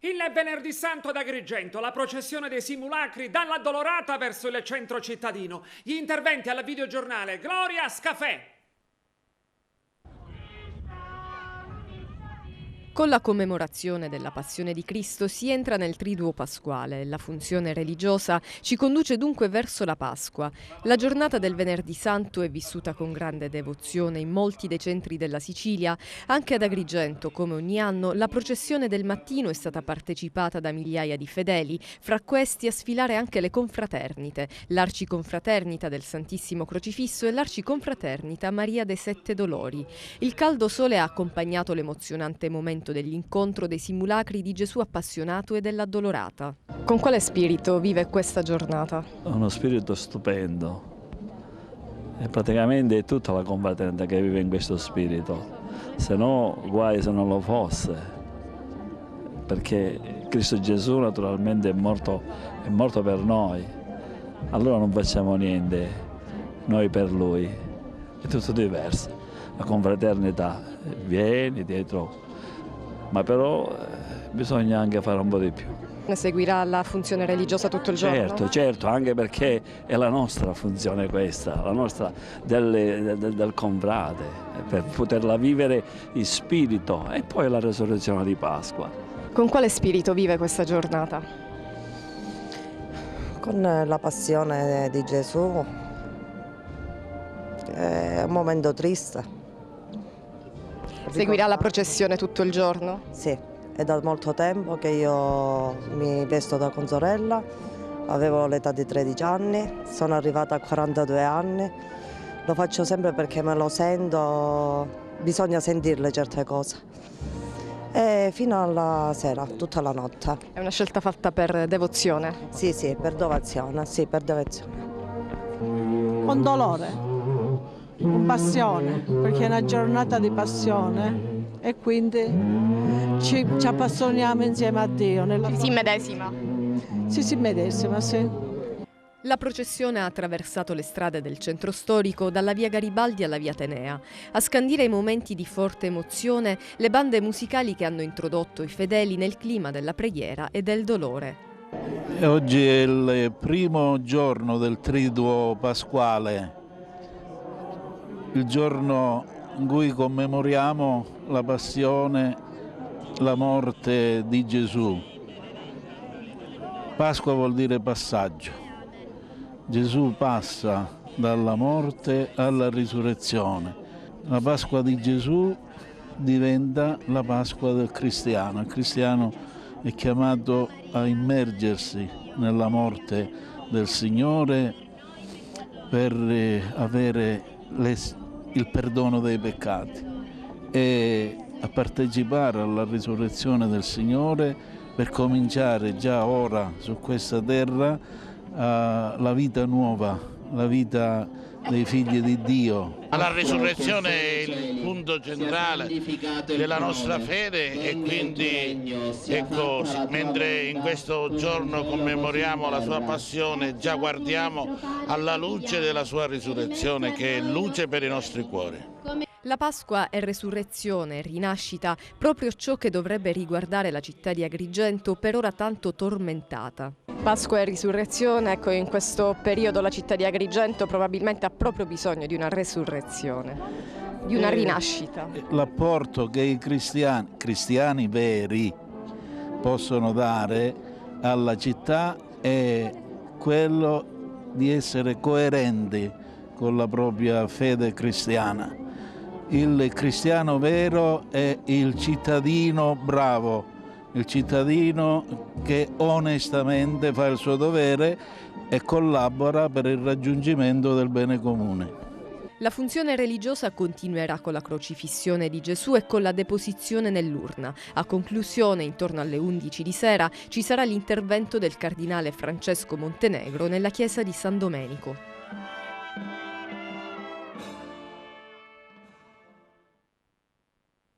Il venerdì santo ad Agrigento, la processione dei simulacri dall'Addolorata verso il centro cittadino. Gli interventi alla videogiornale Gloria Scafè. Con la commemorazione della Passione di Cristo si entra nel Triduo Pasquale. La funzione religiosa ci conduce dunque verso la Pasqua. La giornata del Venerdì Santo è vissuta con grande devozione in molti dei centri della Sicilia. Anche ad Agrigento, come ogni anno, la processione del mattino è stata partecipata da migliaia di fedeli, fra questi a sfilare anche le confraternite, l'Arciconfraternita del Santissimo Crocifisso e l'Arciconfraternita Maria dei Sette Dolori. Il caldo sole ha accompagnato l'emozionante momento dell'incontro dei simulacri di Gesù appassionato e dell'Addolorata. Con quale spirito vive questa giornata? Uno spirito stupendo e praticamente è tutta la combattente che vive in questo spirito, se no guai se non lo fosse, perché Cristo Gesù naturalmente è morto per noi, allora non facciamo niente noi per Lui, è tutto diverso. La confraternita viene dietro, ma però bisogna anche fare un po' di più. Ne seguirà la funzione religiosa tutto il giorno? Certo, anche perché è la nostra funzione questa, la nostra del confrate, per poterla vivere in spirito, e poi la resurrezione di Pasqua. Con quale spirito vive questa giornata? Con la passione di Gesù, è un momento triste. Seguirà la processione tutto il giorno? Sì, è da molto tempo che io mi vesto da consorella, avevo l'età di 13 anni, sono arrivata a 42 anni, lo faccio sempre perché me lo sento, bisogna sentirle certe cose. E fino alla sera, tutta la notte. È una scelta fatta per devozione? Sì, per devozione, sì, per devozione. Con dolore. Con passione, perché è una giornata di passione e quindi ci appassioniamo insieme a Dio. Si immedesima? Si immedesima, sì. La processione ha attraversato le strade del centro storico, dalla via Garibaldi alla via Atenea. A scandire i momenti di forte emozione le bande musicali che hanno introdotto i fedeli nel clima della preghiera e del dolore. Oggi è il primo giorno del Triduo Pasquale, il giorno in cui commemoriamo la passione, la morte di Gesù. Pasqua vuol dire passaggio. Gesù passa dalla morte alla risurrezione. La Pasqua di Gesù diventa la Pasqua del cristiano. Il cristiano è chiamato a immergersi nella morte del Signore per avere il perdono dei peccati e a partecipare alla risurrezione del Signore per cominciare già ora su questa terra la vita nuova, la vita dei figli di Dio. La risurrezione è il punto centrale della nostra fede e quindi ecco, mentre in questo giorno commemoriamo la sua passione, già guardiamo alla luce della sua risurrezione, che è luce per i nostri cuori. La Pasqua è resurrezione e rinascita, proprio ciò che dovrebbe riguardare la città di Agrigento, per ora tanto tormentata. Pasqua e risurrezione, ecco, in questo periodo la città di Agrigento probabilmente ha proprio bisogno di una resurrezione, di una rinascita. L'apporto che i cristiani veri possono dare alla città è quello di essere coerenti con la propria fede cristiana. Il cristiano vero è il cittadino bravo, il cittadino che onestamente fa il suo dovere e collabora per il raggiungimento del bene comune. La funzione religiosa continuerà con la crocifissione di Gesù e con la deposizione nell'urna. A conclusione, intorno alle 11 di sera, ci sarà l'intervento del cardinale Francesco Montenegro nella chiesa di San Domenico.